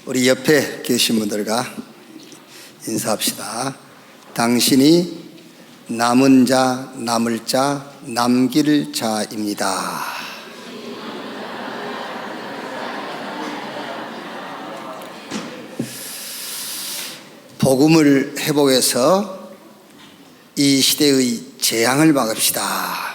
우리 옆에 계신 분들과 인사합시다. 당신이 남은 자, 남을 자, 남길 자입니다. 복음을 회복해서 이 시대의 재앙을 막읍시다.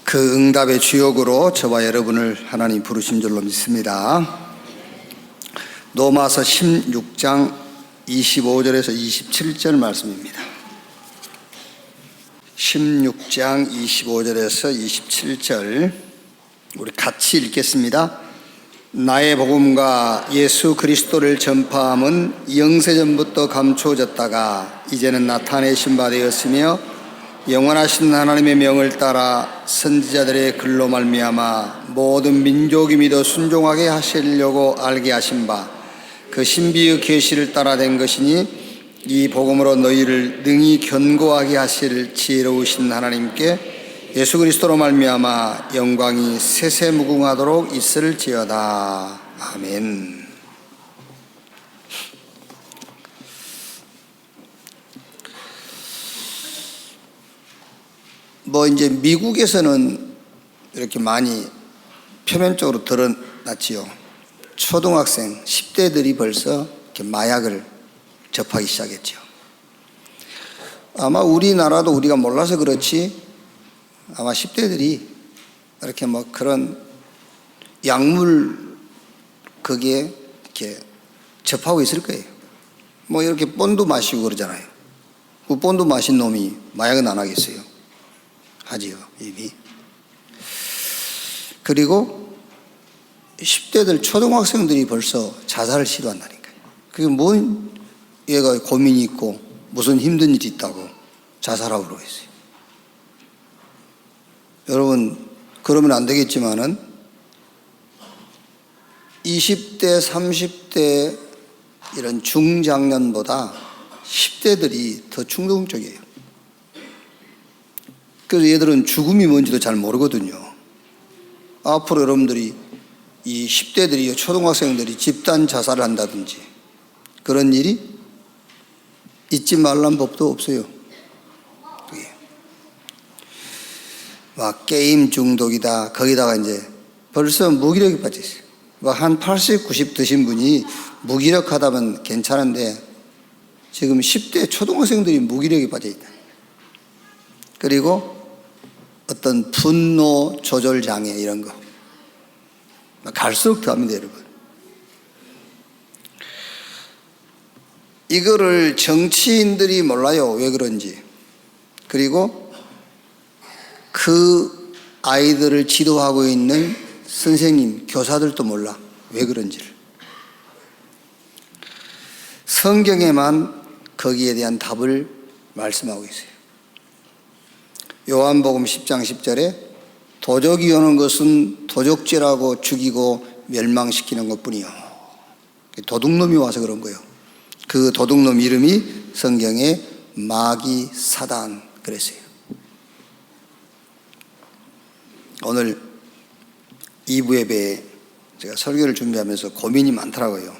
그 응답의 주역으로 저와 여러분을 하나님 부르신 줄로 믿습니다. 로마서 16장 25절에서 27절 말씀입니다. 16장 25절에서 27절 우리 같이 읽겠습니다. 나의 복음과 예수 그리스도를 전파함은 영세전부터 감추어졌다가 이제는 나타내신 바 되었으며 영원하신 하나님의 명을 따라 선지자들의 글로 말미암아 모든 민족이 믿어 순종하게 하시려고 알게 하신 바 그 신비의 계시를 따라 된 것이니 이 복음으로 너희를 능히 견고하게 하실 지혜로우신 하나님께 예수 그리스도로 말미암아 영광이 세세무궁하도록 있을지어다. 아멘. 이제 미국에서는 이렇게 많이 표면적으로 드러났지요. 초등학생 10대들이 벌써 이렇게 마약을 접하기 시작했죠. 아마 우리나라도 우리가 몰라서 그렇지 아마 10대들이 이렇게 그런 약물 거기에 이렇게 접하고 있을 거예요. 이렇게 본드 마시고 그러잖아요. 그 본드 마신 놈이 마약은 안 하겠어요? 하지요, 이미. 그리고 10대들 초등학생들이 벌써 자살을 시도한다니까요. 그게 뭔 얘가 고민이 있고 무슨 힘든 일이 있다고 자살하고 그러고 있어요. 여러분, 그러면 안 되겠지만은 20대, 30대 이런 중장년보다 10대들이 더 충동적이에요. 그래서 얘들은 죽음이 뭔지도 잘 모르거든요. 앞으로 여러분들이 이 10대들이 초등학생들이 집단 자살을 한다든지 그런 일이 있지 말란 법도 없어요. 막 게임 중독이다. 거기다가 이제 벌써 무기력이 빠져 있어요. 한 80, 90 드신 분이 무기력하다면 괜찮은데 지금 10대 초등학생들이 무기력이 빠져 있다. 그리고 어떤 분노 조절 장애 이런 거 갈수록 더합니다, 여러분. 이거를 정치인들이 몰라요. 왜 그런지. 그리고 그 아이들을 지도하고 있는 선생님, 교사들도 몰라. 왜 그런지를. 성경에만 거기에 대한 답을 말씀하고 있어요. 요한복음 10장 10절에 도적이 오는 것은 도적질하고 죽이고 멸망시키는 것뿐이요. 도둑놈이 와서 그런 거예요. 그 도둑놈 이름이 성경에 마귀 사단 그랬어요. 오늘 2부 예배에 제가 설교를 준비하면서 고민이 많더라고요.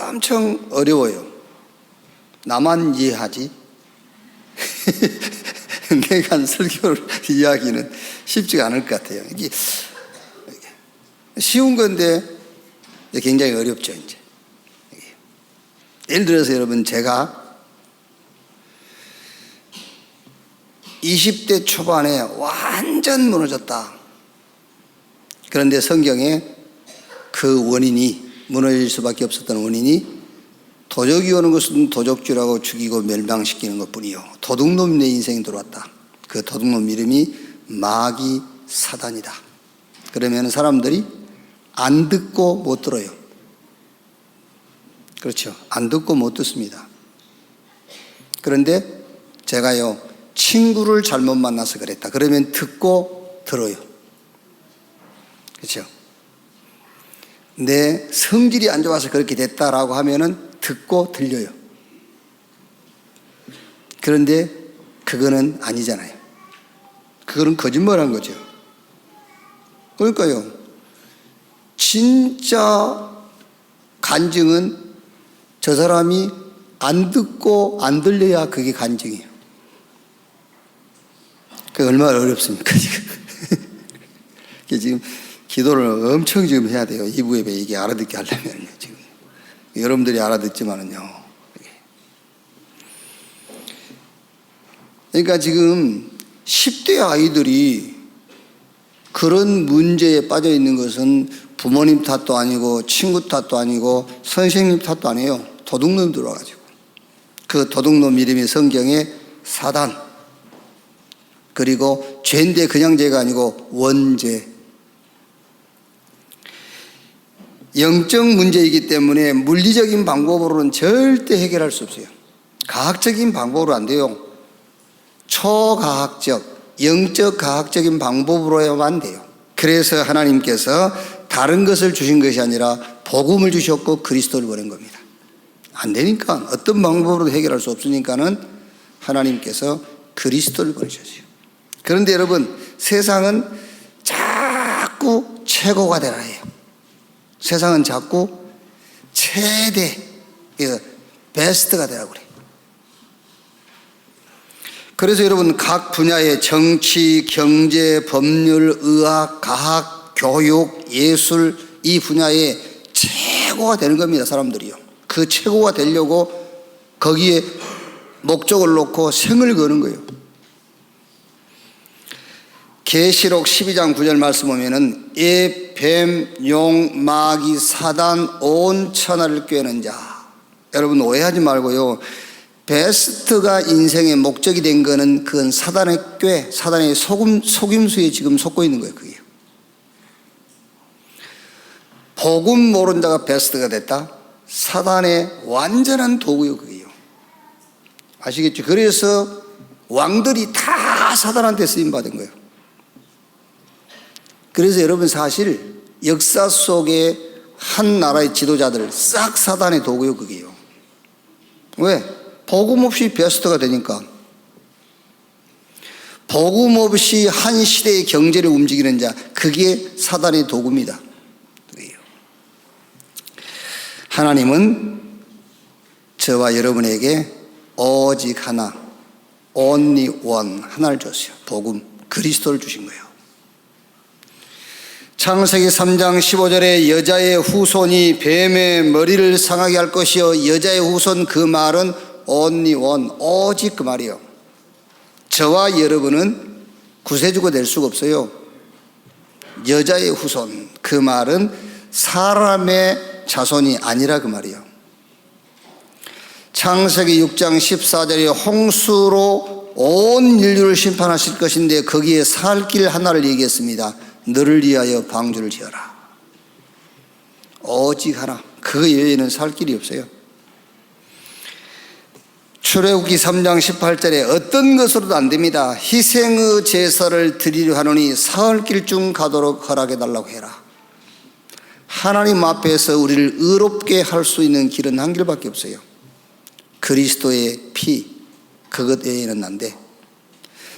엄청 어려워요. 나만 이해하지? 내가 한 설교를 이야기는 쉽지가 않을 것 같아요. 이게 쉬운 건데 굉장히 어렵죠, 이제. 예를 들어서 여러분, 제가 20대 초반에 완전 무너졌다. 그런데 성경에 그 원인이, 무너질 수밖에 없었던 원인이 도적이 오는 것은 도적질하고 죽이고 멸망시키는 것뿐이요. 도둑놈이 내 인생에 들어왔다. 그 도둑놈 이름이 마귀 사단이다. 그러면 사람들이 안 듣고 못 들어요. 그렇죠. 안 듣고 못 듣습니다. 그런데 제가요, 친구를 잘못 만나서 그랬다. 그러면 듣고 들어요. 그렇죠. 내 성질이 안 좋아서 그렇게 됐다라고 하면은 듣고 들려요. 그런데 그거는 아니잖아요. 그거는 거짓말한 거죠. 그러니까요. 진짜 간증은 저 사람이 안 듣고 안 들려야 그게 간증이에요. 그게 얼마나 어렵습니까, 지금. 지금 기도를 엄청 지금 해야 돼요. 이부 예배 이게 알아듣게 하려면요, 지금. 여러분들이 알아듣지만은요. 그러니까 지금 10대 아이들이 그런 문제에 빠져 있는 것은 부모님 탓도 아니고 친구 탓도 아니고 선생님 탓도 아니에요. 도둑놈 들어와가지고. 그 도둑놈 이름이 성경에 사단, 그리고 죄인데 그냥 죄가 아니고 원죄. 영적 문제이기 때문에 물리적인 방법으로는 절대 해결할 수 없어요. 과학적인 방법으로 안 돼요. 초과학적, 영적 과학적인 방법으로야만 돼요. 그래서 하나님께서 다른 것을 주신 것이 아니라 복음을 주셨고 그리스도를 보낸 겁니다. 안 되니까, 어떤 방법으로도 해결할 수 없으니까는 하나님께서 그리스도를 보내셨어요. 그런데 여러분, 세상은 자꾸 최고가 되라 해요. 세상은 자꾸 최대, 베스트가 되라고 그래요. 그래서 여러분, 각 분야의 정치, 경제, 법률, 의학, 과학, 교육, 예술, 이 분야에 최고가 되는 겁니다, 사람들이요. 그 최고가 되려고 거기에 목적을 놓고 생을 거는 거예요. 계시록 12장 9절 말씀 보면은 애, 뱀, 용, 마귀, 사단, 온 천하를 꿰는 자. 여러분 오해하지 말고요. 베스트가 인생의 목적이 된 거는 그건 사단의 꾀, 사단의 속임수에 지금 속고 있는 거예요. 그게. 복음 모르는 자가 베스트가 됐다? 사단의 완전한 도구요, 그게요. 아시겠죠? 그래서 왕들이 다 사단한테 쓰임받은 거예요. 그래서 여러분 사실 역사 속에 한 나라의 지도자들 싹 사단의 도구요, 그게요. 왜? 복음 없이 베스트가 되니까. 복음 없이 한 시대의 경제를 움직이는 자, 그게 사단의 도구입니다. 하나님은 저와 여러분에게 오직 하나, only one, 하나를 줬어요. 복음, 그리스도를 주신 거예요. 창세기 3장 15절에 여자의 후손이 뱀의 머리를 상하게 할 것이요, 여자의 후손, 그 말은 only one, 오직 그 말이요. 저와 여러분은 구세주가 될 수가 없어요. 여자의 후손, 그 말은 사람의 자손이 아니라 그 말이에요. 창세기 6장 14절에 홍수로 온 인류를 심판하실 것인데 거기에 살 길 하나를 얘기했습니다. 너를 위하여 방주를 지어라. 오직 하나, 그 외에는 살 길이 없어요. 출애굽기 3장 18절에 어떤 것으로도 안 됩니다. 희생의 제사를 드리려 하노니 사흘 길 중 가도록 허락해달라고 해라. 하나님 앞에서 우리를 의롭게 할 수 있는 길은 한 길밖에 없어요. 그리스도의 피, 그것 외에는 안 돼.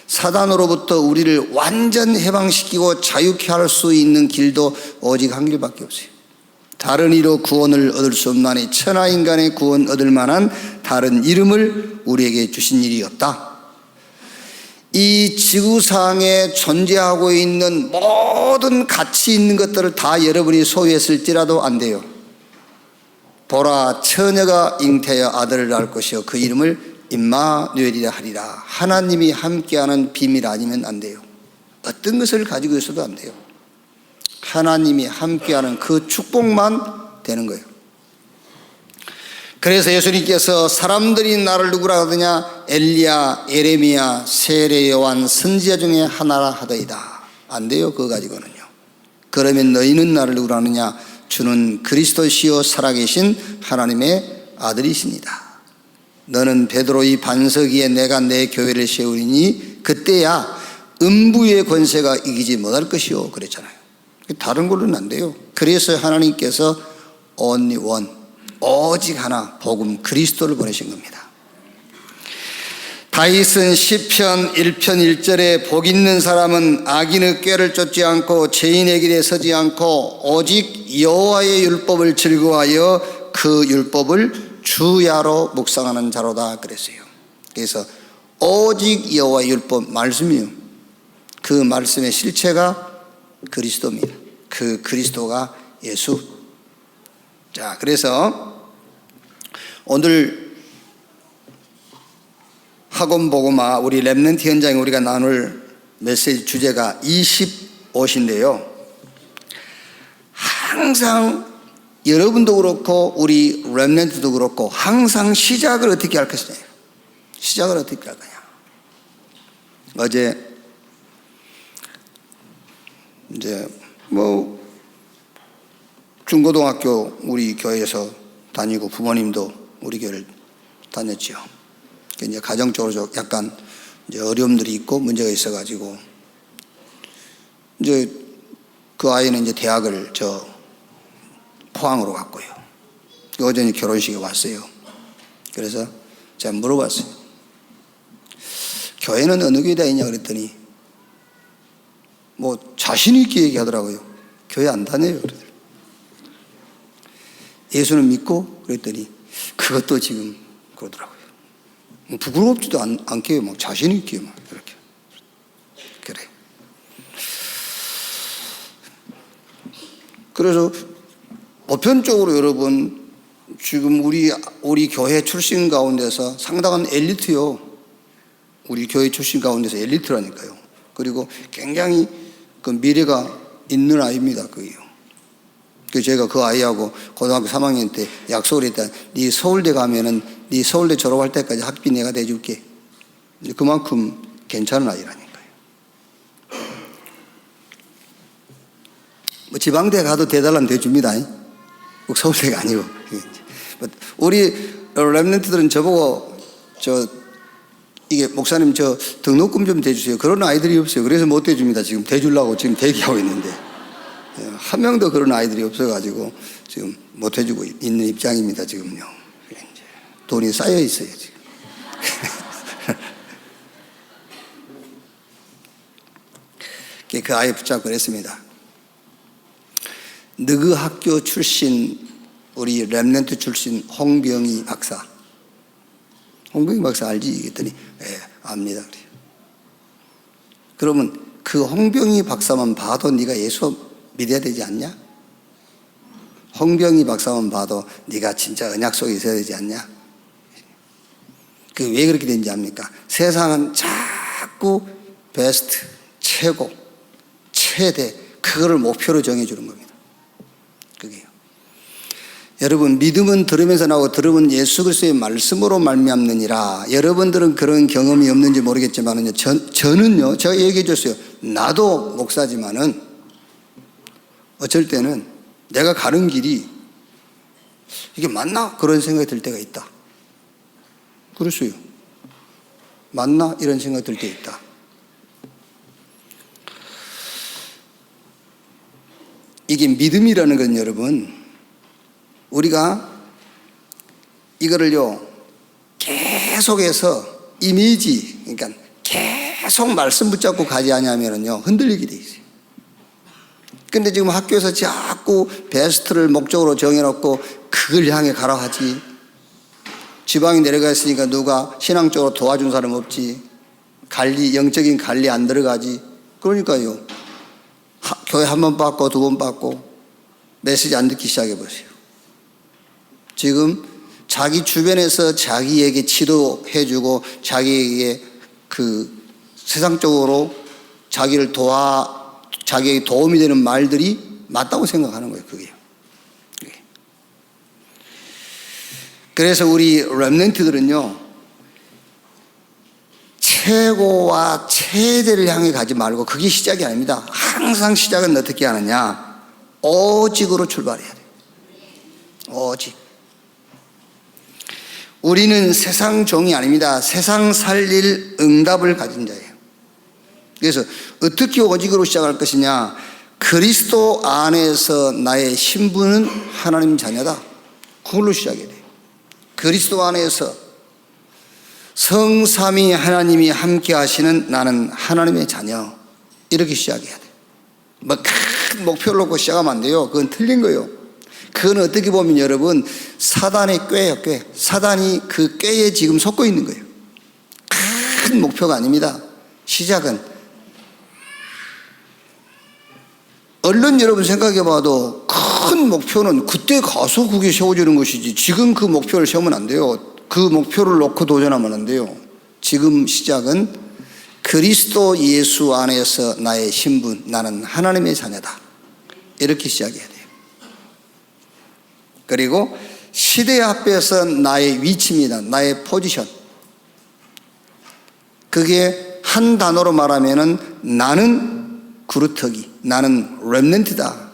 사단으로부터 우리를 완전 해방시키고 자유케 할 수 있는 길도 오직 한 길밖에 없어요. 다른 이로 구원을 얻을 수 없나니 천하인간의 구원 얻을 만한 다른 이름을 우리에게 주신 일이 없다. 이 지구상에 존재하고 있는 모든 가치 있는 것들을 다 여러분이 소유했을지라도 안 돼요. 보라, 처녀가 잉태하여 아들을 낳을 것이요 그 이름을 임마누엘이라 하리라. 하나님이 함께하는 비밀 아니면 안 돼요. 어떤 것을 가지고 있어도 안 돼요. 하나님이 함께하는 그 축복만 되는 거예요. 그래서 예수님께서 사람들이 나를 누구라 하더냐, 엘리야, 예레미야, 세례 요한, 선지자 중에 하나라 하더이다. 안 돼요, 그거 가지고는요. 그러면 너희는 나를 누구라 하느냐, 주는 그리스도시요 살아계신 하나님의 아들이십니다. 너는 베드로 이 반석 위에 내가 내 교회를 세우리니 그때야 음부의 권세가 이기지 못할 것이요 그랬잖아요. 다른 걸로는 안 돼요. 그래서 하나님께서 only one, 오직 하나, 복음 그리스도를 보내신 겁니다. 다윗은 시편 1편 1절에 복 있는 사람은 악인의 꾀를 쫓지 않고 죄인의 길에 서지 않고 오직 여호와의 율법을 즐거워하여 그 율법을 주야로 묵상하는 자로다 그랬어요. 그래서 오직 여호와의 율법 말씀이요, 그 말씀의 실체가 그리스도입니다. 그 그리스도가 예수. 자, 그래서 오늘 학원 보고마 우리 렘넌트 현장에 우리가 나눌 메시지 주제가 25인데요. 항상 여러분도 그렇고 우리 렘넌트도 그렇고 항상 시작을 어떻게 할 것이냐. 시작을 어떻게 할 거냐. 어제 이제 중고등학교 우리 교회에서 다니고 부모님도 우리 교회를 다녔죠. 이제 가정적으로 약간 이제 어려움들이 있고 문제가 있어가지고 이제 그 아이는 이제 대학을 포항으로 갔고요. 어제 결혼식에 왔어요. 그래서 제가 물어봤어요. 교회는 어느 교회 다니냐 그랬더니 자신 있게 얘기하더라고요. 교회 안 다녀요. 그러더라고요. 예수는 믿고 그랬더니 그것도 지금 그러더라고요. 부끄럽지도 않게요. 막 자신 있게 막 이렇게. 그래. 그래서 보편적으로 여러분 지금 우리 교회 출신 가운데서 상당한 엘리트요. 우리 교회 출신 가운데서 엘리트라니까요. 그리고 굉장히 그 미래가 있는 아이입니다. 그게요. 그래서 제가 그 아이하고 고등학교 3학년 때 약속을 했다. 네 서울대 가면은 네 서울대 졸업할 때까지 학비 내가 대줄게. 그만큼 괜찮은 아이라니까요. 지방대 가도 대달라면 대줍니다. 꼭 서울대가 아니고. 우리 렘넌트들은 저보고 이게 목사님 등록금 좀 대주세요. 그런 아이들이 없어요. 그래서 못 대줍니다. 지금 대주려고 지금 대기하고 있는데 한 명도 그런 아이들이 없어가지고 지금 못 해주고 있는 입장입니다. 지금요. 돈이 쌓여 있어요 지금. 그 아이 붙잡고 그랬습니다. 너그 학교 출신 우리 렘넌트 출신 홍병희 박사. 홍병희 박사 알지? 그랬더니 압니다. 그래요. 그러면 그 홍병희 박사만 봐도 네가 예수 믿어야 되지 않냐? 홍병희 박사만 봐도 네가 진짜 언약 속에 있어야 되지 않냐? 왜 그렇게 된지 압니까? 세상은 자꾸 베스트, 최고, 최대 그거를 목표로 정해주는 겁니다. 그게요. 여러분 믿음은 들으면서 나오고 들으면 예수 그리스도의 말씀으로 말미암느니라. 여러분들은 그런 경험이 없는지 모르겠지만은요. 저는요. 제가 얘기해 줬어요. 나도 목사지만은 어쩔 때는 내가 가는 길이 이게 맞나? 그런 생각이 들 때가 있다. 그랬어요. 맞나? 이런 생각이 들 때 있다. 이게 믿음이라는 건 여러분 우리가 이거를요 계속해서 이미지 그러니까 계속 말씀 붙잡고 가지 않으면요 흔들리게 돼 있어요. 근데 지금 학교에서 자꾸 베스트를 목적으로 정해놓고 그걸 향해 가라 하지. 지방에 내려가 있으니까 누가 신앙적으로 도와준 사람 없지. 영적인 관리 안 들어가지. 그러니까요 교회 한 번 받고 두 번 받고 메시지 안 듣기 시작해보세요. 지금 자기 주변에서 자기에게 지도해주고 자기에게 세상적으로 자기에게 도움이 되는 말들이 맞다고 생각하는 거예요. 그게. 그래서 우리 렘넌트들은요 최고와 최대를 향해 가지 말고 그게 시작이 아닙니다. 항상 시작은 어떻게 하느냐? 오직으로 출발해야 돼요. 오직. 우리는 세상 종이 아닙니다. 세상 살릴 응답을 가진 자예요. 그래서 어떻게 오직으로 시작할 것이냐? 그리스도 안에서 나의 신분은 하나님 자녀다. 그걸로 시작해야 돼요. 그리스도 안에서 성삼위 하나님이 함께 하시는 나는 하나님의 자녀. 이렇게 시작해야 돼. 뭐 큰 목표를 놓고 시작하면 안 돼요. 그건 틀린 거예요. 그건 어떻게 보면 여러분 사단의 꾀예요. 꾀. 사단이 그 꾀에 지금 속고 있는 거예요. 큰 목표가 아닙니다. 시작은 얼른 여러분 생각해 봐도 큰 목표는 그때 가서 그게 세워지는 것이지 지금 그 목표를 세우면 안 돼요. 그 목표를 놓고 도전하면 안 돼요. 지금 시작은 그리스도 예수 안에서 나의 신분, 나는 하나님의 자녀다. 이렇게 시작해야 돼요. 그리고 시대 앞에서 나의 위치입니다. 나의 포지션. 그게 한 단어로 말하면은 나는 구루터기, 나는 렘넌트다.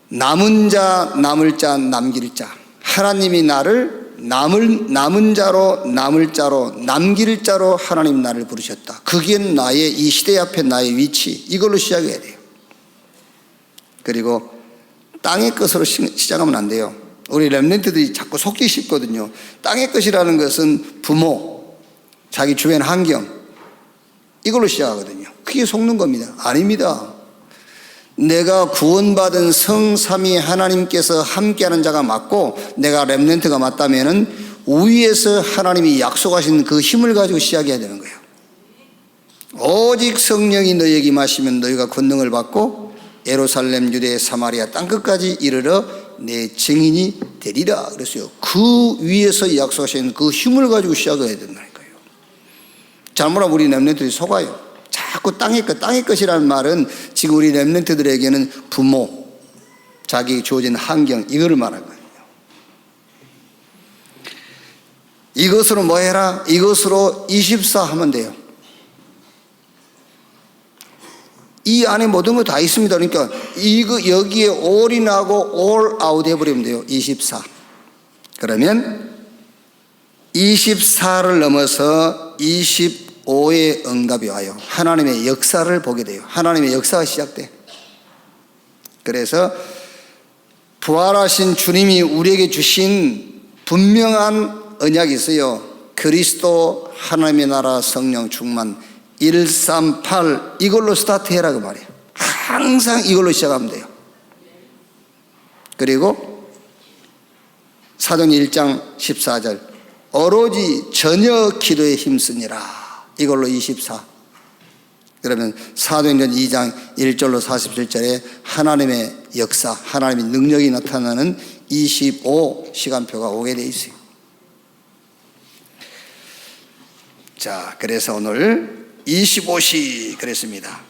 남은 자, 남을 자, 남길 자. 하나님이 나를 남은 자로, 남을 자로, 남길 자로 하나님 나를 부르셨다. 그게 나의 이 시대 앞에 나의 위치. 이걸로 시작해야 돼요. 그리고 땅의 것으로 시작하면 안 돼요. 우리 렘넌트들이 자꾸 속기 쉽거든요. 땅의 것이라는 것은 부모, 자기 주변 환경, 이걸로 시작하거든요. 그게 속는 겁니다. 아닙니다. 내가 구원받은 성삼위 하나님께서 함께하는 자가 맞고 내가 렘넌트가 맞다면은 위에서 하나님이 약속하신 그 힘을 가지고 시작해야 되는 거예요. 오직 성령이 너희에게 임하시면 너희가 권능을 받고 예루살렘, 유대, 사마리아 땅끝까지 이르러 내 증인이 되리라 그랬어요. 그 위에서 약속하신 그 힘을 가지고 시작해야 된다는 거예요. 잘못하면 우리 렘넌트들이 속아요. 자꾸 땅의 것이라는 말은 지금 우리 렘넌트들에게는 부모, 자기 주어진 환경, 이거를 말하는 거예요. 이것으로 뭐 해라? 이것으로 24 하면 돼요. 이 안에 모든 거 다 있습니다. 그러니까 여기에 all인하고 all out 해버리면 돼요. 24. 그러면 24를 넘어서 25의 응답이 와요. 하나님의 역사를 보게 돼요. 하나님의 역사가 시작돼. 그래서 부활하신 주님이 우리에게 주신 분명한 언약이 있어요. 그리스도, 하나님의 나라, 성령 충만 138 이걸로 스타트해라 그 말이에요. 항상 이걸로 시작하면 돼요. 그리고 사도행 1장 14절 오로지 전혀 기도에 힘쓰니라 이걸로 24. 그러면 사도행전 2장 1절로 47절에 하나님의 역사, 하나님의 능력이 나타나는 25 시간표가 오게 돼 있어요. 자, 그래서 오늘 25시 그랬습니다.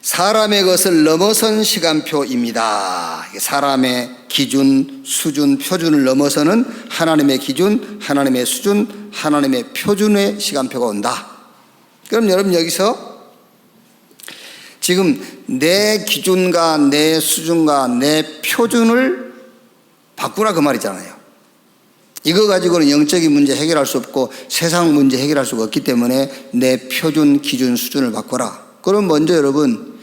사람의 것을 넘어선 시간표입니다. 사람의 기준, 수준, 표준을 넘어서는 하나님의 기준, 하나님의 수준, 하나님의 표준의 시간표가 온다. 그럼 여러분 여기서 지금 내 기준과 내 수준과 내 표준을 바꾸라 그 말이잖아요. 이거 가지고는 영적인 문제 해결할 수 없고 세상 문제 해결할 수가 없기 때문에 내 표준, 기준, 수준을 바꿔라. 그럼 먼저 여러분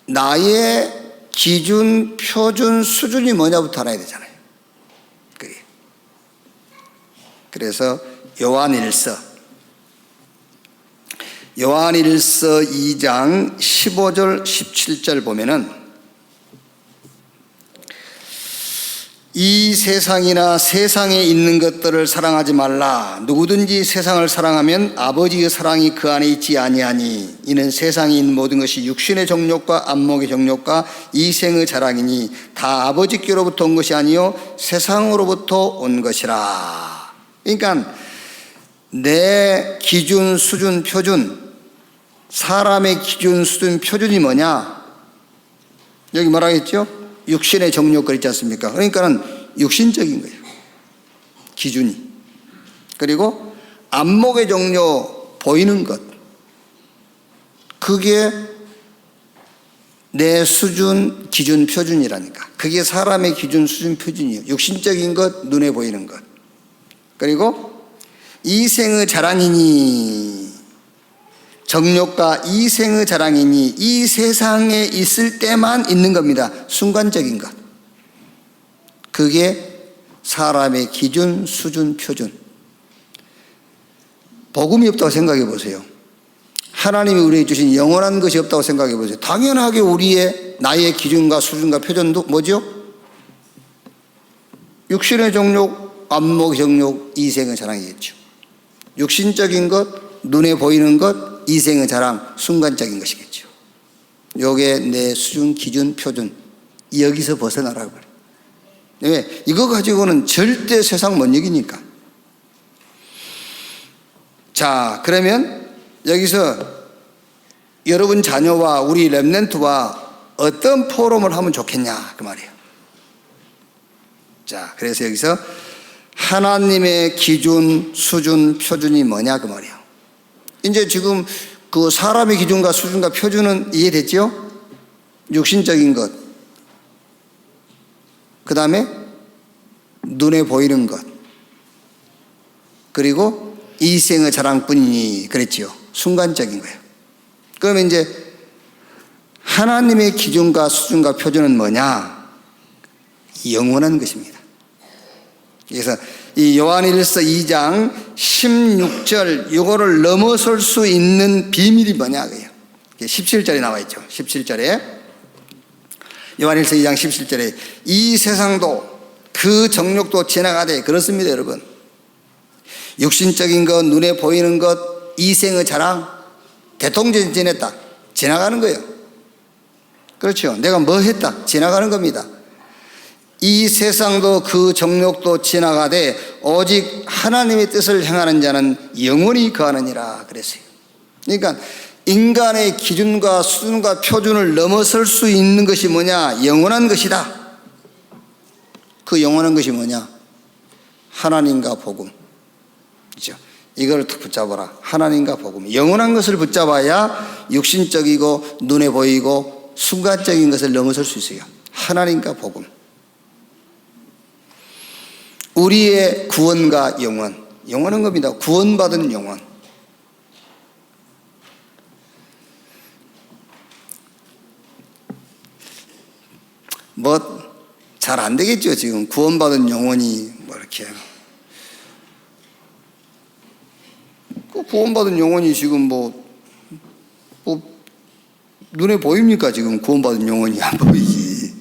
나의 기준, 표준, 수준이 뭐냐부터 알아야 되잖아요. 그래서 요한일서 2장 15절 17절 보면은 이 세상이나 세상에 있는 것들을 사랑하지 말라. 누구든지 세상을 사랑하면 아버지의 사랑이 그 안에 있지 아니하니 이는 세상에 있는 모든 것이 육신의 정욕과 안목의 정욕과 이생의 자랑이니 다 아버지께로부터 온 것이 아니요 세상으로부터 온 것이라. 그러니까 내 기준, 수준, 표준, 사람의 기준, 수준, 표준이 뭐냐? 여기 뭐라고 했죠? 육신의 정욕 그랬지 않습니까? 그러니까는 육신적인 거예요. 기준이. 그리고 안목의 정욕, 보이는 것. 그게 내 수준, 기준, 표준이라니까. 그게 사람의 기준, 수준, 표준이에요. 육신적인 것, 눈에 보이는 것. 그리고 이생의 자랑이니 정욕과 이생의 자랑이니 이 세상에 있을 때만 있는 겁니다. 순간적인 것. 그게 사람의 기준, 수준, 표준. 복음이 없다고 생각해 보세요. 하나님이 우리에게 주신 영원한 것이 없다고 생각해 보세요. 당연하게 우리의 나의 기준과 수준과 표준도 뭐죠? 육신의 정욕, 안목의 정욕, 이생의 자랑이겠죠. 육신적인 것, 눈에 보이는 것, 이생의 자랑, 순간적인 것이겠죠. 요게 내 수준, 기준, 표준. 여기서 벗어나라고 그래요. 왜? 이거 가지고는 절대 세상 못 이기니까. 자, 그러면 여기서 여러분 자녀와 우리 렘넌트와 어떤 포럼을 하면 좋겠냐 그 말이에요. 자, 그래서 여기서 하나님의 기준, 수준, 표준이 뭐냐 그 말이에요. 이제 지금 그 사람의 기준과 수준과 표준은 이해됐죠? 육신적인 것, 그 다음에 눈에 보이는 것, 그리고 이생의 자랑뿐이니 그랬지요. 순간적인 거예요. 그러면 이제 하나님의 기준과 수준과 표준은 뭐냐? 영원한 것입니다. 그래서 이 요한일서 2장 16절 이거를 넘어설 수 있는 비밀이 뭐냐 그래요. 17절에 나와 있죠. 17절에 요한일서 2장 17절에 이 세상도 그 정욕도 지나가되 그렇습니다 여러분. 육신적인 것, 눈에 보이는 것, 이생의 자랑, 대통령 지냈다. 지나가는 거예요. 그렇죠. 내가 뭐 했다. 지나가는 겁니다. 이 세상도 그 정욕도 지나가되 오직 하나님의 뜻을 행하는 자는 영원히 거하느니라 그랬어요. 그러니까 인간의 기준과 수준과 표준을 넘어설 수 있는 것이 뭐냐? 영원한 것이다. 그 영원한 것이 뭐냐? 하나님과 복음. 그렇죠? 이걸 붙잡아라. 하나님과 복음. 영원한 것을 붙잡아야 육신적이고 눈에 보이고 순간적인 것을 넘어설 수 있어요. 하나님과 복음. 우리의 구원과 영원. 영원한 겁니다. 구원받은 영원. 뭐 잘 안 되겠죠. 지금 구원받은 영혼이 뭐 이렇게 그 구원받은 영혼이 지금 뭐 눈에 보입니까? 지금 구원받은 영혼이 안 보이지.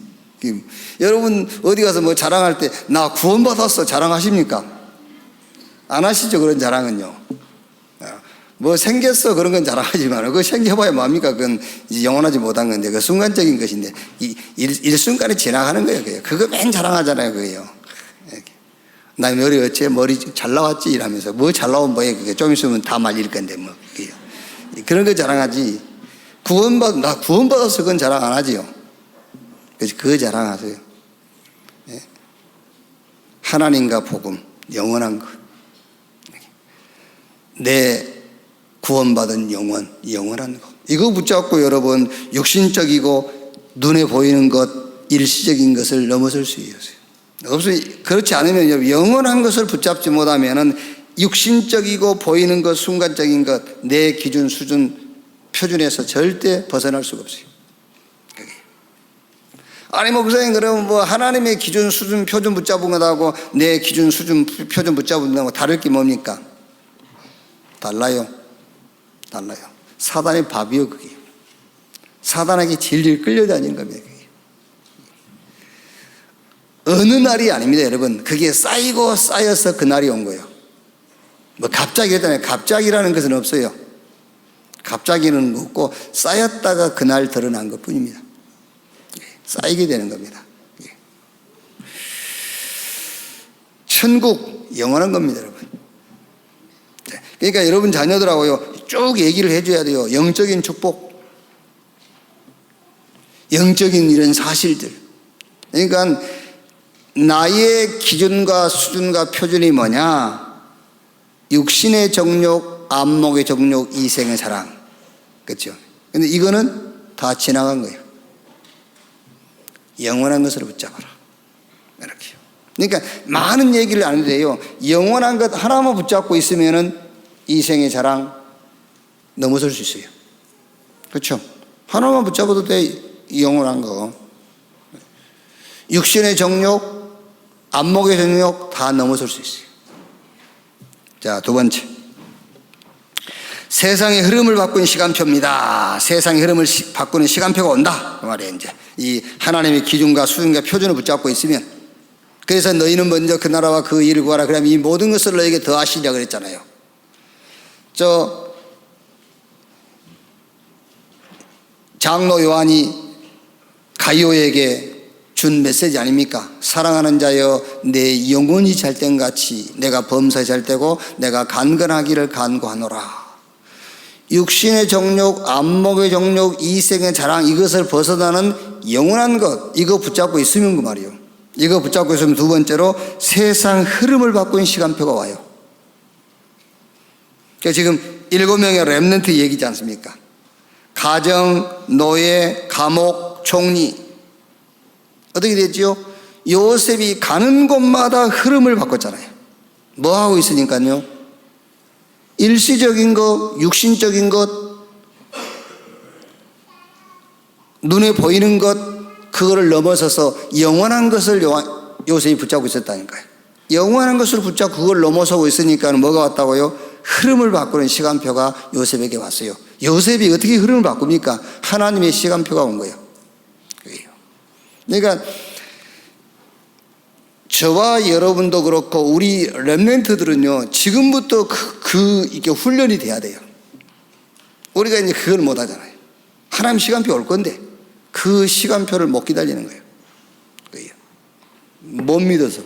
여러분 어디 가서 뭐 자랑할 때 나 구원받았어 자랑하십니까? 안 하시죠. 그런 자랑은요. 뭐 생겼어 그런 건 자랑하지만 그거 생겨봐야 뭐합니까? 그건 이제 영원하지 못한 건데 그 순간적인 것인데 일순간에 지나가는 거예요. 그거 맨 자랑하잖아요. 그게요. 나 머리 어째 머리 잘 나왔지 이러면서 뭐 잘 나온 뭐예요. 그게 좀 있으면 다 말릴 건데 뭐 그게요. 그런 거 자랑하지. 나 구원받았어 그건 자랑 안 하지요. 그래서 그거 자랑하세요. 하나님과 복음 영원한 것. 내 구원받은 영원, 영원한 것. 이거 붙잡고 여러분 육신적이고 눈에 보이는 것, 일시적인 것을 넘어설 수 있어요. 그렇지 않으면 영원한 것을 붙잡지 못하면 육신적이고 보이는 것, 순간적인 것, 내 기준, 수준, 표준에서 절대 벗어날 수가 없어요. 아니 목사님 그러면 뭐 하나님의 기준, 수준, 표준 붙잡은 것하고 내 기준, 수준, 표준 붙잡은 것하고 다를 게 뭡니까? 달라요. 사단의 밥이요 그게. 사단에게 질질 끌려다니는 겁니다. 그게. 어느 날이 아닙니다 여러분. 그게 쌓이고 쌓여서 그 날이 온 거예요. 뭐 갑자기 했잖아요. 갑자기라는 것은 없어요. 갑자기는 없고 쌓였다가 그날 드러난 것 뿐입니다. 쌓이게 되는 겁니다. 천국 영원한 겁니다 여러분. 그러니까 여러분 자녀들하고요 쭉 얘기를 해줘야 돼요. 영적인 축복, 영적인 이런 사실들. 그러니까 나의 기준과 수준과 표준이 뭐냐? 육신의 정욕, 안목의 정욕, 이생의 사랑. 그렇죠? 근데 이거는 다 지나간 거예요. 영원한 것으로 붙잡아라. 이렇게요. 그러니까 많은 얘기를 안 해도 돼요. 영원한 것 하나만 붙잡고 있으면은 이생의 자랑 넘어설 수 있어요. 그렇죠? 하나만 붙잡아도 돼. 영원한 거. 육신의 정욕, 안목의 정욕 다 넘어설 수 있어요. 자, 두 번째. 세상의 흐름을 바꾸는 시간표입니다. 세상의 흐름을 바꾸는 시간표가 온다. 그 말이에요, 이제. 이 하나님의 기준과 수준과 표준을 붙잡고 있으면. 그래서 너희는 먼저 그 나라와 그 일을 구하라. 그러면 이 모든 것을 너에게 더하시리라 그랬잖아요. 장로 요한이 가이오에게 준 메시지 아닙니까? 사랑하는 자여, 내 영혼이 잘된 같이 내가 범사에 잘되고 내가 간건하기를 간구하노라. 육신의 정욕, 안목의 정욕, 이생의 자랑, 이것을 벗어나는 영원한 것, 이거 붙잡고 있으면 그 말이에요. 이거 붙잡고 있으면 두 번째로 세상 흐름을 바꾸는 시간표가 와요. 그러니까 지금 7명의 렘넌트 얘기지 않습니까? 가정, 노예, 감옥, 총리. 어떻게 됐지요? 요셉이 가는 곳마다 흐름을 바꿨잖아요. 뭐 하고 있으니까요? 일시적인 것, 육신적인 것, 눈에 보이는 것, 그거를 넘어서서 영원한 것을 요셉이 붙잡고 있었다니까요. 영원한 것을 붙잡고 그걸 넘어서고 있으니까 뭐가 왔다고요? 흐름을 바꾸는 시간표가 요셉에게 왔어요. 요셉이 어떻게 흐름을 바꿉니까? 하나님의 시간표가 온 거예요. 그러니까 저와 여러분도 그렇고 우리 렘넌트들은요, 지금부터 이게 훈련이 돼야 돼요. 우리가 이제 그걸 못 하잖아요. 하나님 시간표 올 건데 그 시간표를 못 기다리는 거예요. 못 믿어서.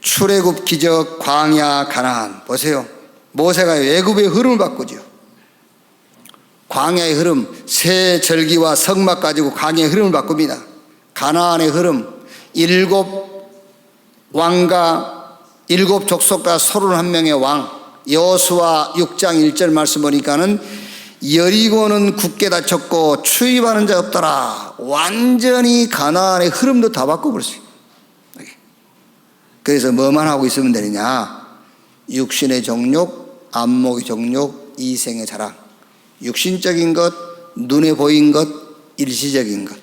출애굽, 기적, 광야, 가나안. 보세요. 모세가 애굽의 흐름을 바꾸죠. 광야의 흐름, 새 절기와 성막 가지고 광야의 흐름을 바꿉니다. 가나안의 흐름, 7 왕과 7 족속과 31명의 왕. 여호수아 6장 1절 말씀 보니까는 여리고는 굳게 닫혔고 출입하는 자 없더라. 완전히 가나안의 흐름도 다 바꿔버렸어요. 그래서 뭐만 하고 있으면 되느냐? 육신의 정욕, 안목의 정욕, 이생의 자랑. 육신적인 것, 눈에 보인 것, 일시적인 것.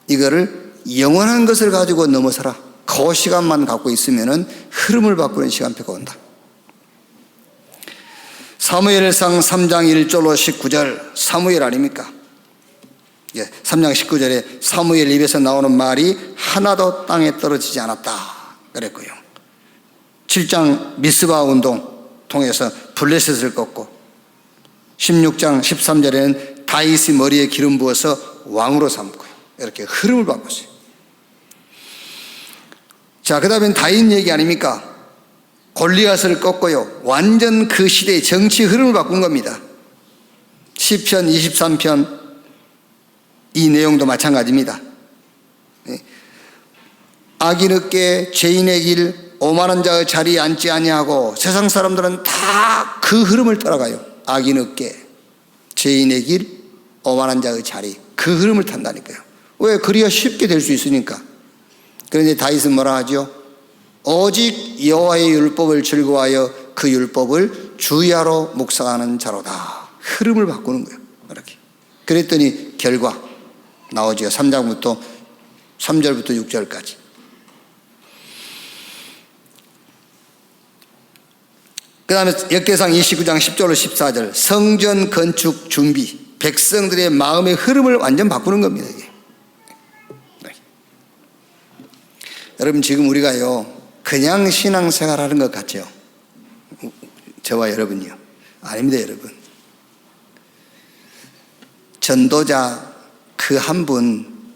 이거를 영원한 것을 가지고 넘어서라. 그 시간만 갖고 있으면은 흐름을 바꾸는 시간표가 온다. 사무엘상 3장 1절로 19절, 사무엘 아닙니까? 3장 19절에 사무엘 입에서 나오는 말이 하나도 땅에 떨어지지 않았다 그랬고요. 7장 미스바 운동 통해서 블레셋을 꺾고 16장 13절에는 다윗이 머리에 기름 부어서 왕으로 삼고요. 이렇게 흐름을 바꿨어요. 자, 그 다음엔 다윗 얘기 아닙니까? 골리앗을 꺾고요. 완전 그 시대의 정치 흐름을 바꾼 겁니다. 시편 23편 이 내용도 마찬가지입니다. 악인 어깨, 죄인의 길, 오만한 자의 자리에 앉지 아니하고. 세상 사람들은 다 그 흐름을 따라가요. 악인 어깨, 죄인의 길, 오만한 자의 자리, 그 흐름을 탄다니까요. 왜? 그리야 쉽게 될 수 있으니까. 그런데 다윗은 뭐라 하죠? 오직 여호와의 율법을 즐거워하여 그 율법을 주야로 묵상하는 자로다. 흐름을 바꾸는 거예요. 이렇게. 그랬더니 결과 나오죠. 3절부터 6절까지. 그 다음에 역대상 29장 10절로 14절 성전 건축 준비, 백성들의 마음의 흐름을 완전 바꾸는 겁니다. 이게. 네. 여러분 지금 우리가요 그냥 신앙생활 하는 것 같죠? 저와 여러분이요. 아닙니다. 여러분, 전도자 그 한 분,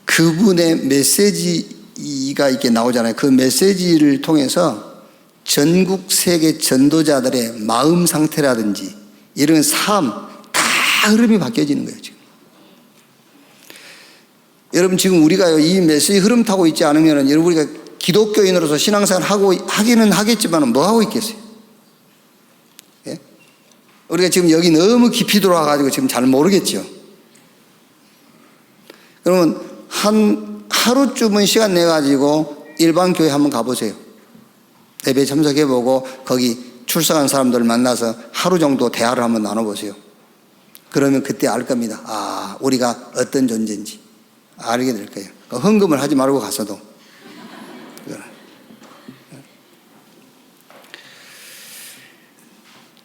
그분의 메시지가 이렇게 나오잖아요. 그 메시지를 통해서 전국 세계 전도자들의 마음 상태라든지 이런 삶 다 흐름이 바뀌어지는 거예요. 지금 여러분, 지금 우리가요 이 메시지 흐름 타고 있지 않으면 여러분 우리가 기독교인으로서 신앙생활 하기는 하겠지만 뭐 하고 있겠어요? 예? 우리가 지금 여기 너무 깊이 들어와가지고 지금 잘 모르겠죠. 그러면 하루쯤은 시간 내가지고 일반 교회 한번 가보세요. 예배 참석해보고 거기 출석한 사람들 만나서 하루 정도 대화를 한번 나눠보세요. 그러면 그때 알 겁니다. 아, 우리가 어떤 존재인지. 알게 될 거예요. 헌금을 하지 말고 가서도.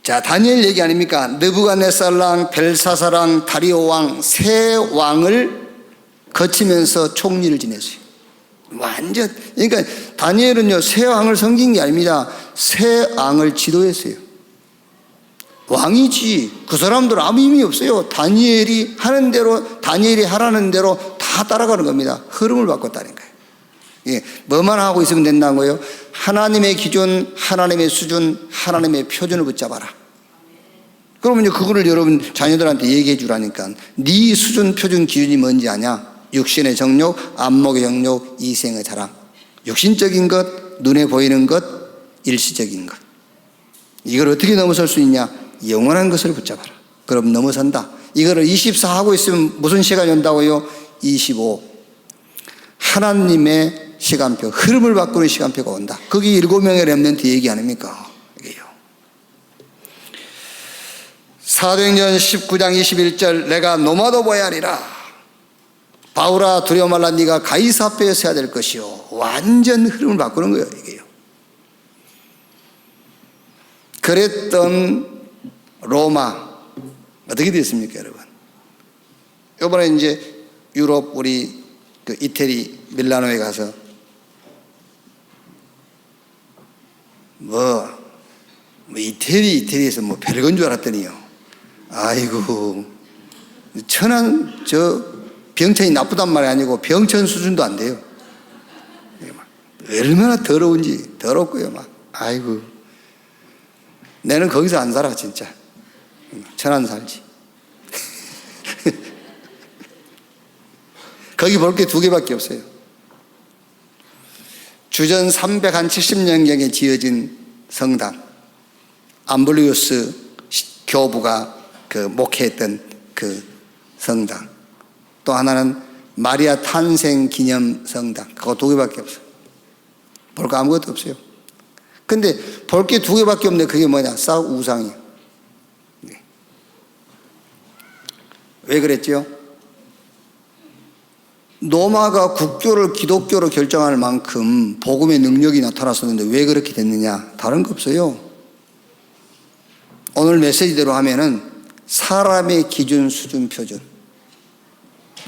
자, 다니엘 얘기 아닙니까? 느부갓네살랑, 벨사사랑, 다리오 왕 세 왕을 거치면서 총리를 지냈어요. 완전, 그러니까 다니엘은요, 세 왕을 섬긴 게 아닙니다. 세 왕을 지도했어요. 왕이지. 그 사람들은 아무 의미 없어요. 다니엘이 하는 대로, 다니엘이 하라는 대로 다 따라가는 겁니다. 흐름을 바꿨다는 거예요. 예, 뭐만 하고 있으면 된다는 거예요? 하나님의 기준, 하나님의 수준, 하나님의 표준을 붙잡아라. 그러면 그거를 여러분 자녀들한테 얘기해 주라니까. 네 수준, 표준, 기준이 뭔지 아냐? 육신의 정욕, 안목의 정욕, 이생의 자랑. 육신적인 것, 눈에 보이는 것, 일시적인 것. 이걸 어떻게 넘어설 수 있냐? 영원한 것을 붙잡아라. 그럼 넘어선다. 이거를 24 하고 있으면 무슨 시간이 온다고요? 25. 하나님의 시간표, 흐름을 바꾸는 시간표가 온다. 그게 7명의 렘넌트 얘기 아닙니까? 이게요. 사도행전 19장 21절 내가 노마도보에 하리라. 바울아 두려워 말라 네가 가이사 앞에 서야 될 것이요. 완전 흐름을 바꾸는 거예요. 이게요. 그랬던 로마 어떻게 됐습니까, 여러분? 이번에 이제 유럽 우리 그 이태리 밀라노에 가서 이태리에서 별건 줄 알았더니요. 아이고, 천안 병천이 나쁘단 말이 아니고 병천 수준도 안 돼요. 얼마나 더러운지 더럽고요. 아이고, 내는 거기서 안 살아 진짜. 천안 살지. 거기 볼 게 2개밖에 없어요. 주전 370년경에 지어진 성당, 암블리우스 교부가 목회했던 그 성당. 또 하나는 마리아 탄생 기념 성당. 그거 2개밖에 없어요. 볼 거 아무것도 없어요. 근데 볼 게 2개밖에 없는데 그게 뭐냐? 싹 우상이에요. 왜 그랬죠? 로마가 국교를 기독교로 결정할 만큼 복음의 능력이 나타났었는데 왜 그렇게 됐느냐? 다른 거 없어요. 오늘 메시지대로 하면은 사람의 기준, 수준, 표준,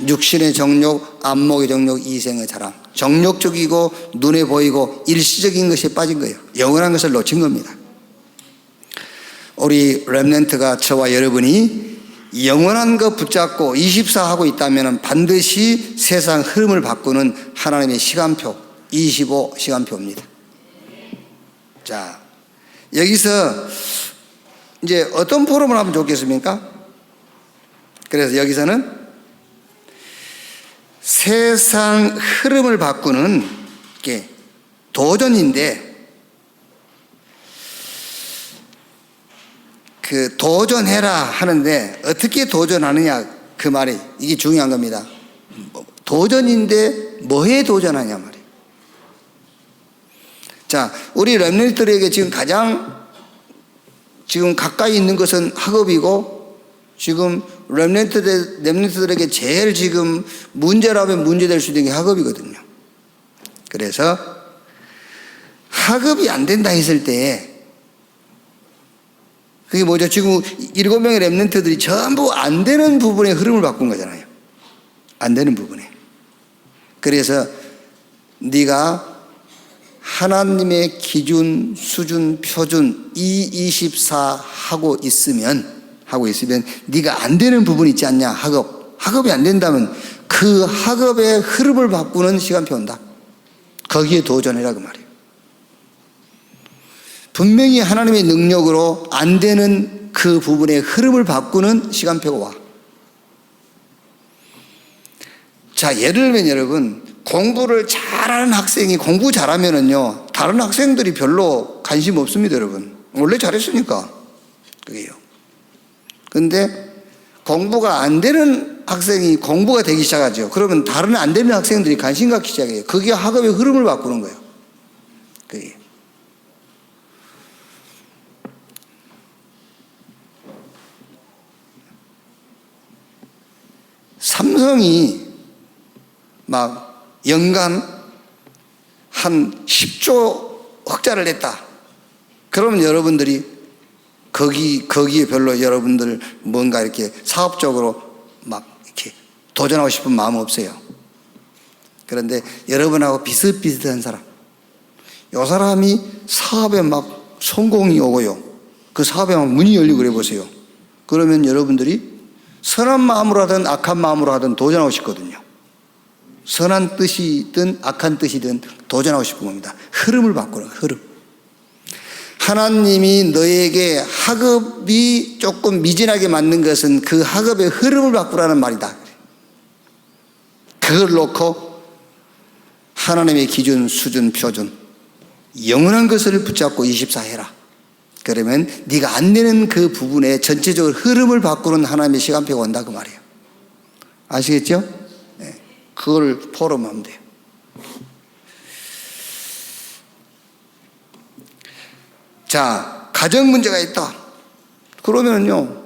육신의 정욕, 안목의 정욕, 이생의 자랑, 정욕적이고 눈에 보이고 일시적인 것에 빠진 거예요. 영원한 것을 놓친 겁니다. 우리 렘넌트가 저와 여러분이 영원한 것 붙잡고 24 하고 있다면 반드시 세상 흐름을 바꾸는 하나님의 시간표, 25 시간표입니다. 자, 여기서 이제 어떤 포럼을 하면 좋겠습니까? 그래서 여기서는 세상 흐름을 바꾸는 게 도전인데, 그 도전해라 하는데 어떻게 도전하느냐, 그 말이 이게 중요한 겁니다. 도전인데 뭐에 도전하냐 말이에요. 자, 우리 렘넌트들에게 지금 가장 가까이 있는 것은 학업이고, 지금 렘넌트들에게 제일 지금 문제라면 문제될 수 있는 게 학업이거든요. 그래서 학업이 안 된다 했을 때 그게 뭐죠? 지금 7명의 렘넌트들이 전부 안 되는 부분에 흐름을 바꾼 거잖아요. 안 되는 부분에. 그래서 네가 하나님의 기준, 수준, 표준 224 하고 있으면 네가 안 되는 부분 있지 않냐? 학업이 안 된다면 그 학업의 흐름을 바꾸는 시간표 온다. 거기에 도전해라 그 말이에요. 분명히 하나님의 능력으로 안 되는 그 부분의 흐름을 바꾸는 시간표가 와. 자, 예를 들면 여러분, 공부를 잘하는 학생이 공부 잘하면은요, 다른 학생들이 별로 관심 없습니다, 여러분. 원래 잘했으니까. 그게요. 근데 공부가 안 되는 학생이 공부가 되기 시작하죠. 그러면 다른 안 되는 학생들이 관심 갖기 시작해요. 그게 학업의 흐름을 바꾸는 거예요. 그게. 삼성이 막 연간 한 10조 흑자를 냈다. 그러면 여러분들이 거기에 별로 여러분들 뭔가 이렇게 사업적으로 막 이렇게 도전하고 싶은 마음 없어요. 그런데 여러분하고 비슷비슷한 사람, 이 사람이 사업에 막 성공이 오고요, 그 사업에 막 문이 열리고 그래 보세요. 그러면 여러분들이 선한 마음으로 하든 악한 마음으로 하든 도전하고 싶거든요. 선한 뜻이든 악한 뜻이든 도전하고 싶은 겁니다. 흐름을 바꾸는 흐름. 하나님이 너에게 학업이 조금 미진하게 맞는 것은 그 학업의 흐름을 바꾸라는 말이다. 그걸 놓고 하나님의 기준, 수준, 표준, 영원한 것을 붙잡고 24 해라. 그러면 네가 안 되는 그 부분에 전체적으로 흐름을 바꾸는 하나님의 시간표가 온다 그 말이에요. 아시겠죠? 네. 그걸 포럼하면 돼요. 자, 가정 문제가 있다. 그러면요,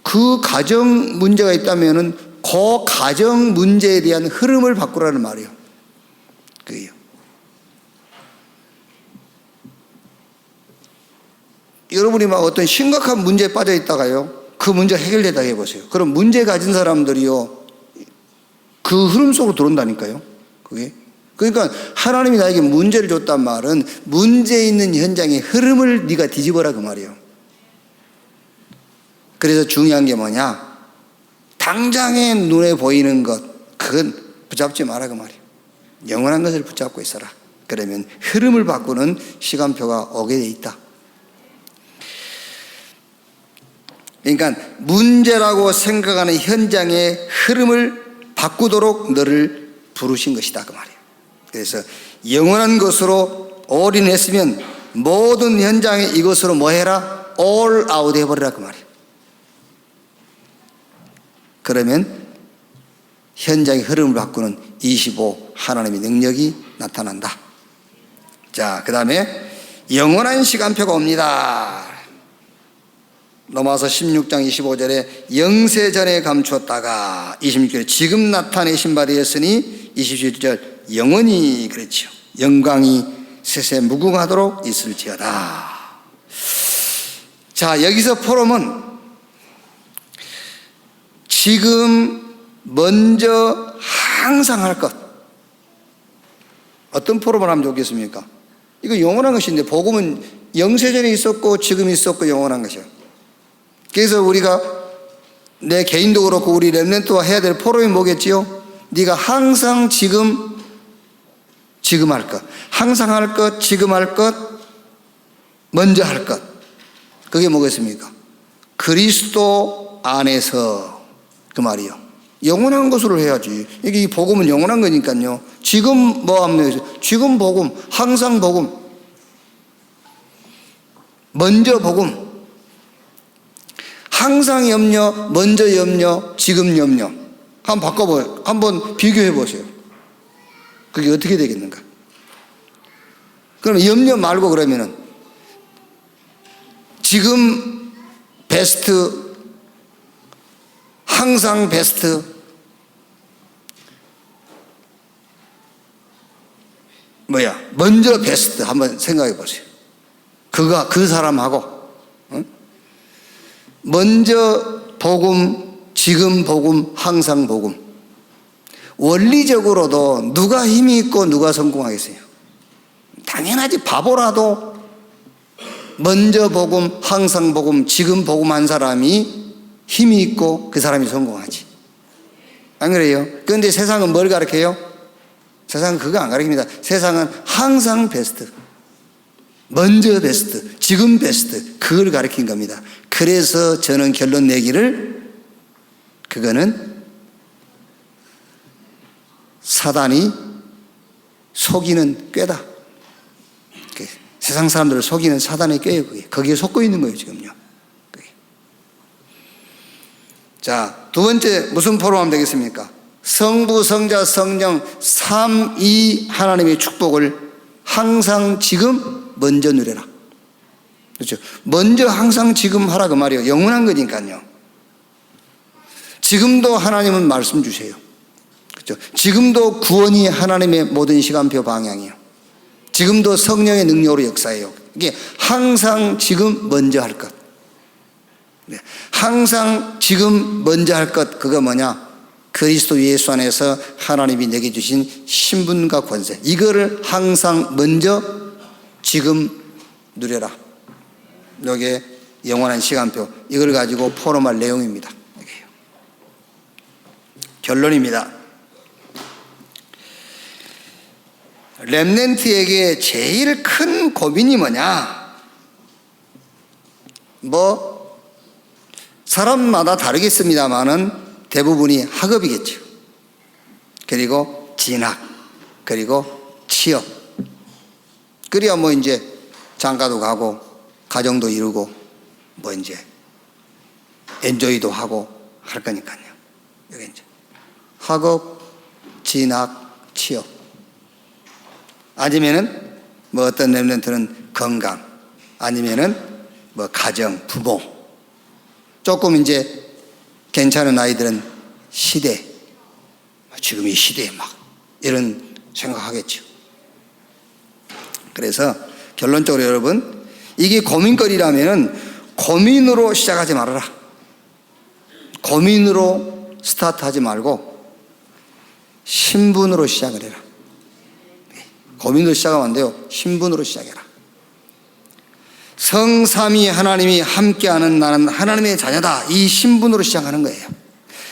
그 가정 문제가 있다면은 그 가정 문제에 대한 흐름을 바꾸라는 말이에요. 그게요. 여러분이 막 어떤 심각한 문제에 빠져 있다가요, 그 문제가 해결되다 해보세요. 그럼 문제 가진 사람들이요, 그 흐름 속으로 들어온다니까요. 그게. 그러니까 하나님이 나에게 문제를 줬단 말은 문제 있는 현장의 흐름을 네가 뒤집어라 그 말이에요. 그래서 중요한 게 뭐냐? 당장에 눈에 보이는 것, 그건 붙잡지 마라 그 말이에요. 영원한 것을 붙잡고 있어라. 그러면 흐름을 바꾸는 시간표가 오게 돼 있다. 그러니까 문제라고 생각하는 현장의 흐름을 바꾸도록 너를 부르신 것이다 그 말이에요. 그래서 영원한 것으로 올인했으면 모든 현장에 이것으로 뭐 해라? all out 해버리라 그 말이에요. 그러면 현장의 흐름을 바꾸는 25 하나님의 능력이 나타난다. 자, 그 다음에 영원한 시간표가 옵니다. 로마서 16장 25절에 영세전에 감추었다가 26절에 지금 나타내신 바 되었으니 27절 영원히 그렇죠. 영광이 세세 무궁하도록 있을지어다. 자, 여기서 포럼은 지금 먼저 항상 할 것. 어떤 포럼을 하면 좋겠습니까? 이거 영원한 것인데 복음은 영세전에 있었고 지금 있었고 영원한 것이야. 그래서 우리가 내 개인도 그렇고 우리 렘넌트와 해야 될 포럼이 뭐겠지요? 네가 항상 지금 할 것, 항상 할 것, 지금 할 것, 먼저 할 것. 그게 뭐겠습니까? 그리스도 안에서 그 말이요. 영원한 것으로 해야지. 이게 이 복음은 영원한 거니까요. 지금 뭐 하면 지금 복음, 항상 복음, 먼저 복음. 항상 염려, 먼저 염려, 지금 염려. 한번 바꿔보세요. 한번 비교해 보세요. 그게 어떻게 되겠는가? 그럼 염려 말고 그러면은 지금 베스트, 항상 베스트, 먼저 베스트 한번 생각해 보세요. 그 사람하고, 응? 먼저 복음, 지금 복음, 항상 복음. 원리적으로도 누가 힘이 있고 누가 성공하겠어요? 당연하지. 바보라도 먼저 복음, 항상 복음, 지금 복음 한 사람이 힘이 있고 그 사람이 성공하지. 안 그래요? 그런데 세상은 뭘 가르쳐요? 세상은 그거 안 가르칩니다. 세상은 항상 베스트, 먼저 베스트, 지금 베스트, 그걸 가르친 겁니다. 그래서 저는 결론 내기를, 그거는 사단이 속이는 꾀다. 세상 사람들을 속이는 사단의 꾀예요. 거기에 속고 있는 거예요 지금요. 자, 두 번째 무슨 포럼하면 되겠습니까? 성부, 성자, 성령 삼위 하나님의 축복을 항상 지금 먼저 누려라. 그렇죠? 먼저 항상 지금 하라 그 말이에요. 영원한 거니까요. 지금도 하나님은 말씀 주세요. 그렇죠? 지금도 구원이 하나님의 모든 시간표 방향이에요. 지금도 성령의 능력으로 역사해요. 이게 항상 지금 먼저 할 것. 항상 지금 먼저 할 것, 그거 뭐냐? 그리스도 예수 안에서 하나님이 내게 주신 신분과 권세. 이거를 항상 먼저 지금 누려라. 이게 영원한 시간표. 이걸 가지고 포럼할 내용입니다. 결론입니다. 렘넌트에게 제일 큰 고민이 뭐냐? 사람마다 다르겠습니다만은 대부분이 학업이겠죠. 그리고 진학, 그리고 취업. 그래야 이제 장가도 가고, 가정도 이루고, 이제 엔조이도 하고 할 거니까요. 여기 이제 학업, 진학, 취업. 아니면은 어떤 렘넌트는 건강, 아니면은 가정, 부모. 조금 이제 괜찮은 아이들은 시대, 지금 이 시대에 이런 생각하겠죠. 그래서 결론적으로 여러분, 이게 고민거리라면은 고민으로 시작하지 말아라. 고민으로 스타트하지 말고 신분으로 시작을 해라. 고민으로 시작하면 안 돼요. 신분으로 시작해라. 성삼위 하나님이 함께하는 나는 하나님의 자녀다. 이 신분으로 시작하는 거예요.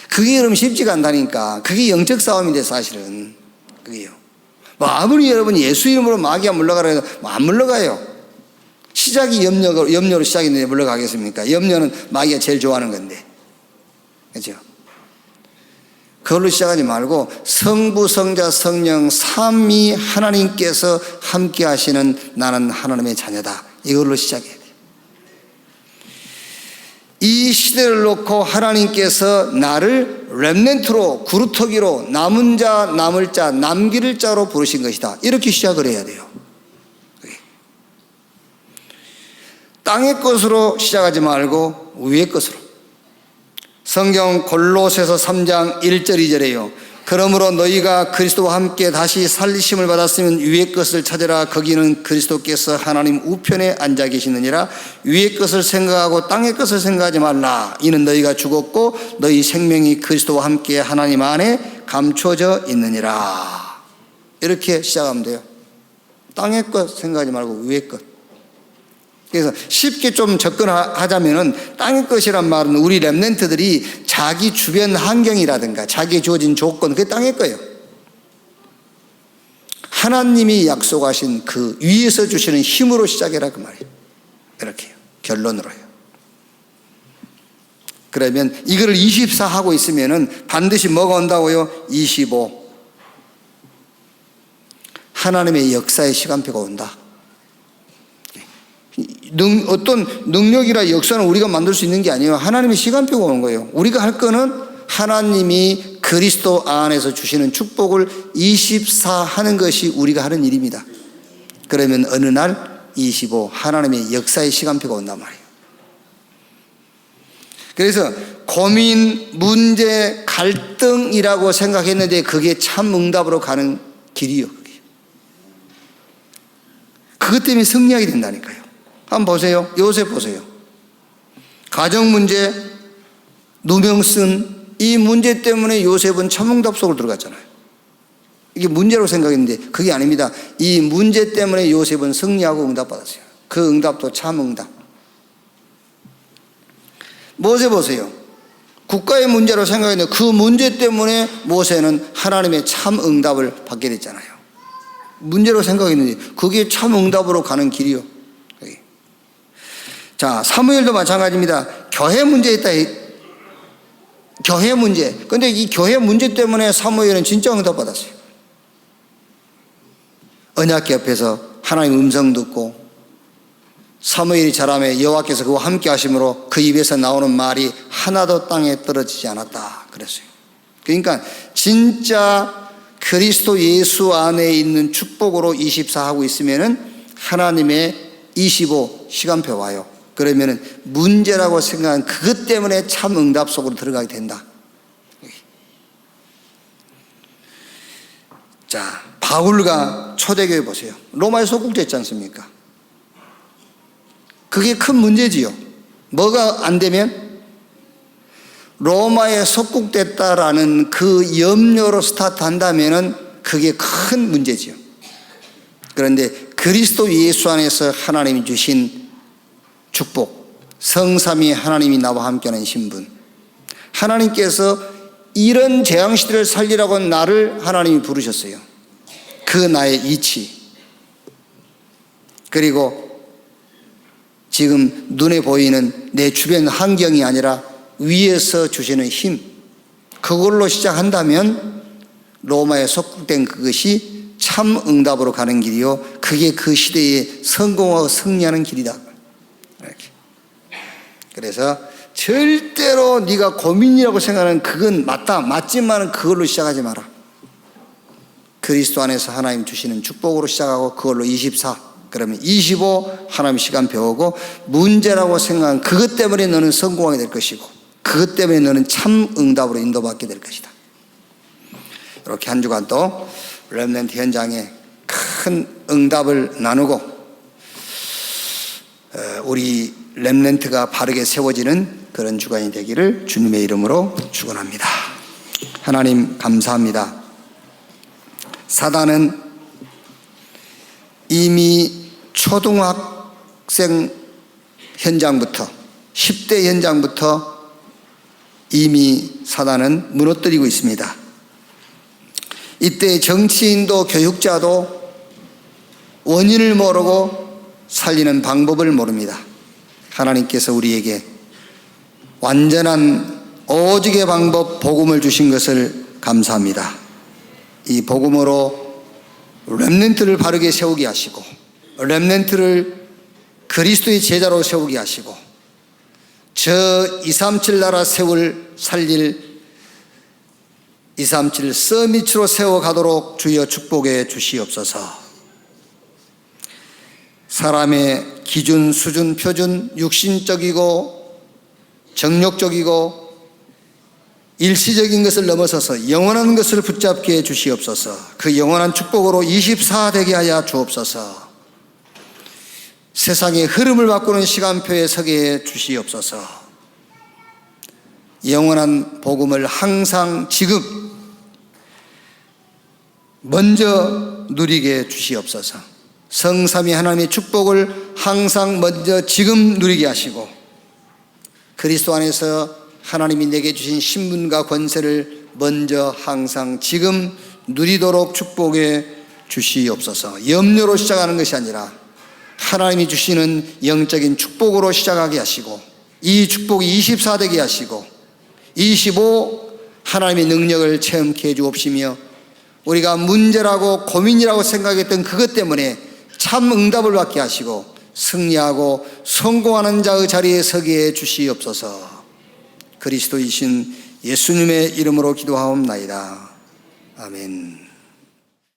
그게 그럼 쉽지가 않다니까. 그게 영적 싸움인데 사실은. 그게요. 아무리 여러분 예수 이름으로 마귀가 물러가라 해도 안 물러가요. 시작이 염려로 시작했는데 물러가겠습니까? 염려는 마귀가 제일 좋아하는 건데. 그렇죠? 그걸로 시작하지 말고 성부, 성자, 성령 삼위 하나님께서 함께 하시는 나는 하나님의 자녀다. 이걸로 시작해야 돼요. 이 시대를 놓고 하나님께서 나를 렘넌트로, 구루터기로, 남은 자, 남을 자, 남길 자로 부르신 것이다. 이렇게 시작을 해야 돼요. 땅의 것으로 시작하지 말고 위의 것으로. 성경 골로새서 3장 1절 2절에요. 그러므로 너희가 그리스도와 함께 다시 살리심을 받았으면 위의 것을 찾으라. 거기는 그리스도께서 하나님 우편에 앉아 계시느니라. 위의 것을 생각하고 땅의 것을 생각하지 말라. 이는 너희가 죽었고 너희 생명이 그리스도와 함께 하나님 안에 감춰져 있느니라. 이렇게 시작하면 돼요. 땅의 것 생각하지 말고 위의 것. 그래서 쉽게 좀 접근하자면은 땅의 것이란 말은 우리 렘넌트들이 자기 주변 환경이라든가 자기에 주어진 조건, 그게 땅의 거예요. 하나님이 약속하신 그 위에서 주시는 힘으로 시작해라 그 말이에요. 이렇게요. 결론으로요. 그러면 이거를 24 하고 있으면은 반드시 뭐가 온다고요? 25. 하나님의 역사의 시간표가 온다. 어떤 능력이라 역사는 우리가 만들 수 있는 게 아니에요. 하나님의 시간표가 오는 거예요. 우리가 할 거는 하나님이 그리스도 안에서 주시는 축복을 24 하는 것이 우리가 하는 일입니다. 그러면 어느 날 25 하나님의 역사의 시간표가 온단 말이에요. 그래서 고민, 문제, 갈등이라고 생각했는데 그게 참 응답으로 가는 길이요. 그것 때문에 승리하게 된다니까요. 한번 보세요. 요셉 보세요. 가정 문제, 누명 쓴 이 문제 때문에 요셉은 참응답 속으로 들어갔잖아요. 이게 문제로 생각했는데 그게 아닙니다. 이 문제 때문에 요셉은 승리하고 응답받았어요. 그 응답도 참 응답. 모세 보세요. 국가의 문제로 생각했는데 그 문제 때문에 모세는 하나님의 참 응답을 받게 됐잖아요. 문제로 생각했는데 그게 참 응답으로 가는 길이요. 자, 사무엘도 마찬가지입니다. 교회 문제 있다. 교회 문제. 근데 이 교회 문제 때문에 사무엘은 진짜 응답 받았어요. 언약궤 옆에서 하나님 음성 듣고 사무엘이 자라매 여호와께서 그와 함께 하심으로 그 입에서 나오는 말이 하나도 땅에 떨어지지 않았다 그랬어요. 그러니까 진짜 그리스도 예수 안에 있는 축복으로 24 하고 있으면은 하나님의 25 시간표 와요. 그러면은 문제라고 생각한 그것 때문에 참 응답 속으로 들어가게 된다. 자, 바울과 초대교회 보세요. 로마에 속국됐지 않습니까? 그게 큰 문제지요. 뭐가 안 되면? 로마에 속국됐다라는 그 염려로 스타트한다면은 그게 큰 문제지요. 그런데 그리스도 예수 안에서 하나님이 주신 축복, 성삼위 하나님이 나와 함께하는 신분, 하나님께서 이런 재앙시대를 살리라고 나를 하나님이 부르셨어요. 그 나의 이치, 그리고 지금 눈에 보이는 내 주변 환경이 아니라 위에서 주시는 힘, 그걸로 시작한다면 로마에 속국된 그것이 참 응답으로 가는 길이요, 그게 그 시대에 성공하고 승리하는 길이다. 이렇게. 그래서 절대로 네가 고민이라고 생각하는 그건 맞지만은 그걸로 시작하지 마라. 그리스도 안에서 하나님 주시는 축복으로 시작하고 그걸로 24, 그러면 25 하나님 시간 배우고, 문제라고 생각한 그것 때문에 너는 성공하게 될 것이고, 그것 때문에 너는 참 응답으로 인도받게 될 것이다. 이렇게 한 주간 또 렘넌트 현장에 큰 응답을 나누고 우리 렘넌트가 바르게 세워지는 그런 주간이 되기를 주님의 이름으로 축원합니다. 하나님 감사합니다. 사단은 이미 초등학생 현장부터 10대 현장부터 이미 사단은 무너뜨리고 있습니다. 이때 정치인도 교육자도 원인을 모르고 살리는 방법을 모릅니다. 하나님께서 우리에게 완전한 오직의 방법, 복음을 주신 것을 감사합니다. 이 복음으로 렘넌트를 바르게 세우게 하시고, 렘넌트를 그리스도의 제자로 세우게 하시고, 저 237 나라 살릴 237 서밋으로 세워가도록 주여 축복해 주시옵소서. 사람의 기준, 수준, 표준, 육신적이고 정욕적이고 일시적인 것을 넘어서서 영원한 것을 붙잡게 해 주시옵소서. 그 영원한 축복으로 24 되게 하여 주옵소서. 세상의 흐름을 바꾸는 시간표에 서게 해 주시옵소서. 영원한 복음을 항상 지금 먼저 누리게 해 주시옵소서. 성삼위 하나님의 축복을 항상 먼저 지금 누리게 하시고, 그리스도 안에서 하나님이 내게 주신 신분과 권세를 먼저 항상 지금 누리도록 축복해 주시옵소서. 염려로 시작하는 것이 아니라 하나님이 주시는 영적인 축복으로 시작하게 하시고, 이 축복이 24 되게 하시고 25 하나님의 능력을 체험케 해 주옵시며, 우리가 문제라고 고민이라고 생각했던 그것 때문에 참 응답을 받게 하시고 승리하고 성공하는 자의 자리에 서게 해 주시옵소서. 그리스도이신 예수님의 이름으로 기도하옵나이다. 아멘.